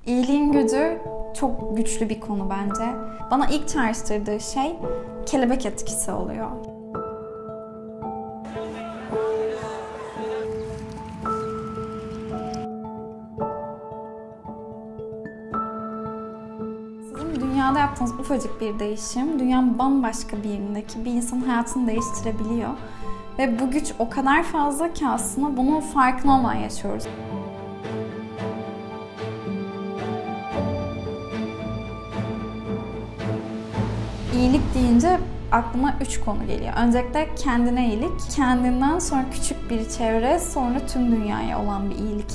İyiliğin gücü çok güçlü bir konu bence. Bana ilk çağrıştırdığı şey kelebek etkisi oluyor. Sizin dünyada yaptığınız ufacık bir değişim, dünyanın bambaşka bir yerindeki bir insanın hayatını değiştirebiliyor. Ve bu güç o kadar fazla ki aslında bunun farkına olmadan yaşıyoruz. İyilik deyince aklıma 3 konu geliyor. Öncelikle kendine iyilik, kendinden sonra küçük bir çevre, sonra tüm dünyaya olan bir iyilik.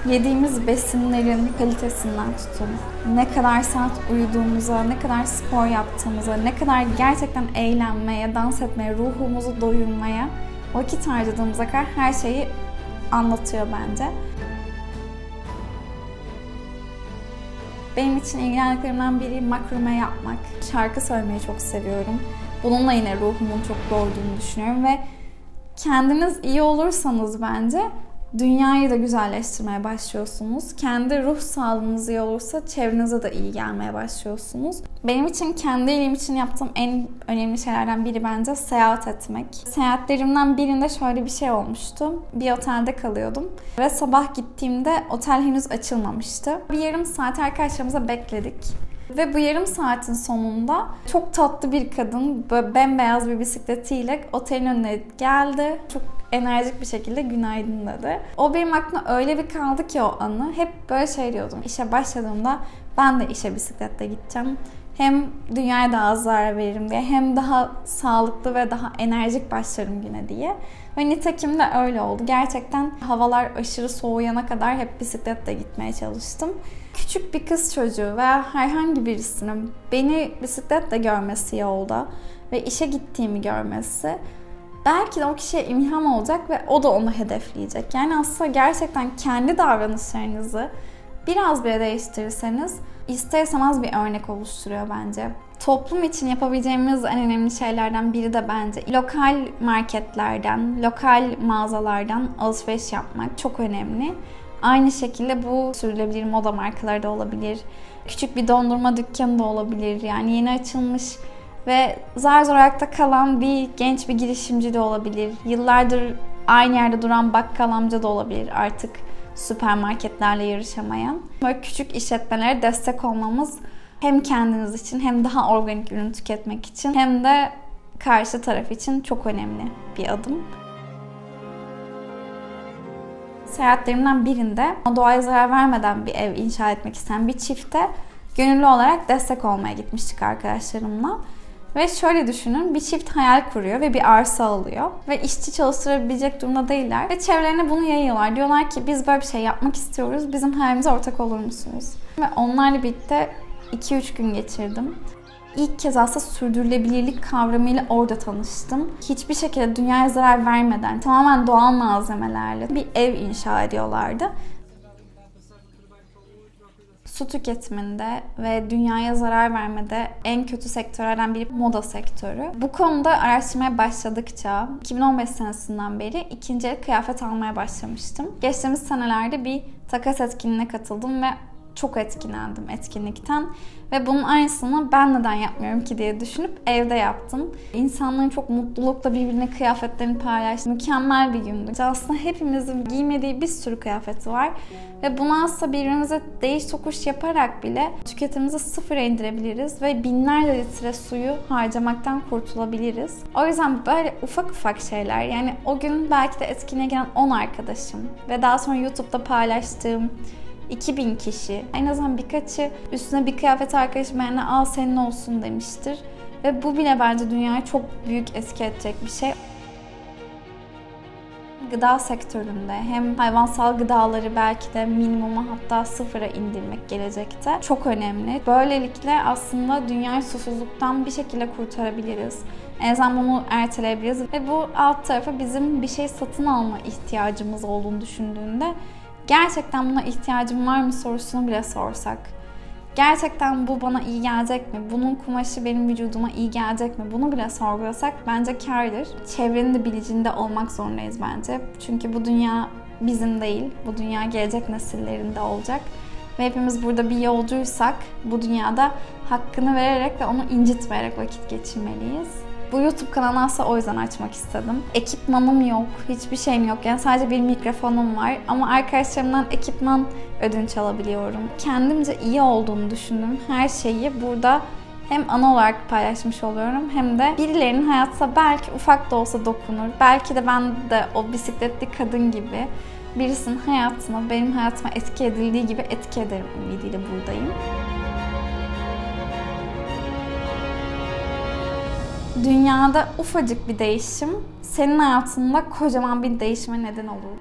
Yediğimiz besinlerin kalitesinden tutun, ne kadar saat uyuduğumuza, ne kadar spor yaptığımıza, ne kadar gerçekten eğlenmeye, dans etmeye, ruhumuzu doyurmaya vakit harcadığımıza kadar her şeyi anlatıyor bence. Benim için ilgilendiklerimden biri makrame yapmak. Şarkı söylemeyi çok seviyorum. Bununla yine ruhumun çok doyduğunu düşünüyorum ve kendiniz iyi olursanız bence dünyayı da güzelleştirmeye başlıyorsunuz. Kendi ruh sağlığınız iyi olursa çevrenize de iyi gelmeye başlıyorsunuz. Benim için kendi iyiliğim için yaptığım en önemli şeylerden biri bence seyahat etmek. Seyahatlerimden birinde şöyle bir şey olmuştu. Bir otelde kalıyordum ve sabah gittiğimde otel henüz açılmamıştı. Bir yarım saat arkadaşlarımıza bekledik. Ve bu yarım saatin sonunda çok tatlı bir kadın böyle bembeyaz bir bisikletiyle otelin önüne geldi. Çok enerjik bir şekilde günaydın dedi. O benim aklıma öyle bir kaldı ki o anı. Hep böyle şey diyordum. İşe başladığımda ben de işe bisikletle gideceğim. Hem dünyaya daha az zarar veririm diye, hem daha sağlıklı ve daha enerjik başlarım güne diye. Ve nitekim de öyle oldu. Gerçekten havalar aşırı soğuyana kadar hep bisikletle gitmeye çalıştım. Küçük bir kız çocuğu veya herhangi birisinin beni bisikletle görmesi yolda ve işe gittiğimi görmesi belki de o kişiye ilham olacak ve o da onu hedefleyecek. Yani aslında gerçekten kendi davranışlarınızı biraz bile değiştirirseniz ister istemez bir örnek oluşturuyor bence. Toplum için yapabileceğimiz en önemli şeylerden biri de bence lokal marketlerden, lokal mağazalardan alışveriş yapmak çok önemli. Aynı şekilde bu sürdürülebilir moda markaları da olabilir. Küçük bir dondurma dükkanı da olabilir. Yani yeni açılmış ve zar zor ayakta kalan bir genç bir girişimci de olabilir. Yıllardır aynı yerde duran bakkal amca da olabilir artık süpermarketlerle yarışamayan. Böyle küçük işletmelere destek olmamız hem kendiniz için hem daha organik ürün tüketmek için hem de karşı taraf için çok önemli bir adım. Seyahatlerimden birinde doğaya zarar vermeden bir ev inşa etmek isteyen bir çifte gönüllü olarak destek olmaya gitmiştik arkadaşlarımla. Ve şöyle düşünün, bir çift hayal kuruyor ve bir arsa alıyor. Ve işçi çalıştırabilecek durumda değiller. Ve çevrelerine bunu yayıyorlar. Diyorlar ki biz böyle bir şey yapmak istiyoruz. Bizim hayalimize ortak olur musunuz? Ve onlarla birlikte 2-3 gün geçirdim. İlk kez aslında sürdürülebilirlik kavramıyla orada tanıştım. Hiçbir şekilde dünyaya zarar vermeden, tamamen doğal malzemelerle bir ev inşa ediyorlardı. Su tüketiminde ve dünyaya zarar vermede en kötü sektörlerden biri moda sektörü. Bu konuda araştırmaya başladıkça 2015 senesinden beri ikinci el kıyafet almaya başlamıştım. Geçtiğimiz senelerde bir takas etkinliğine katıldım ve çok etkilendim etkinlikten. Ve bunun aynısını ben neden yapmıyorum ki diye düşünüp evde yaptım. İnsanların çok mutlulukla birbirine kıyafetlerini paylaştı. Mükemmel bir gündü. Aslında hepimizin giymediği bir sürü kıyafeti var. Ve bunu aslında birbirimize değiş tokuş yaparak bile tüketimimizi sıfıra indirebiliriz. Ve binlerce litre suyu harcamaktan kurtulabiliriz. O yüzden böyle ufak ufak şeyler, yani o gün belki de etkinliğe gelen 10 arkadaşım ve daha sonra YouTube'da paylaştığım 2000 kişi, en azından birkaçı üstüne bir kıyafet arkadaşım yani al senin olsun demiştir. Ve bu bile bence dünyayı çok büyük etki edecek bir şey. Gıda sektöründe hem hayvansal gıdaları belki de minimuma hatta sıfıra indirmek gelecekte çok önemli. Böylelikle aslında dünyayı susuzluktan bir şekilde kurtarabiliriz. En azından bunu erteleyebiliriz. Ve bu alt tarafı bizim bir şey satın alma ihtiyacımız olduğunu düşündüğünde gerçekten buna ihtiyacım var mı sorusunu bile sorsak. Gerçekten bu bana iyi gelecek mi? Bunun kumaşı benim vücuduma iyi gelecek mi? Bunu bile sorgulasak bence kârdır. Çevrenin de bilicinde olmak zorundayız bence. Çünkü bu dünya bizim değil. Bu dünya gelecek nesillerin de olacak. Ve hepimiz burada bir yolcuysak bu dünyada hakkını vererek ve onu incitmeyerek vakit geçirmeliyiz. Bu YouTube kanalını aslında o yüzden açmak istedim. Ekipmanım yok, hiçbir şeyim yok. Yani sadece bir mikrofonum var ama arkadaşlarımdan ekipman ödünç alabiliyorum. Kendimce iyi olduğunu düşündüğüm her şeyi burada hem ana olarak paylaşmış oluyorum hem de birilerinin hayatına belki ufak da olsa dokunur. Belki de ben de o bisikletli kadın gibi birisinin hayatına, benim hayatıma etki edildiği gibi etki ederim ümidiyle buradayım. Dünyada ufacık bir değişim senin hayatında kocaman bir değişime neden olur.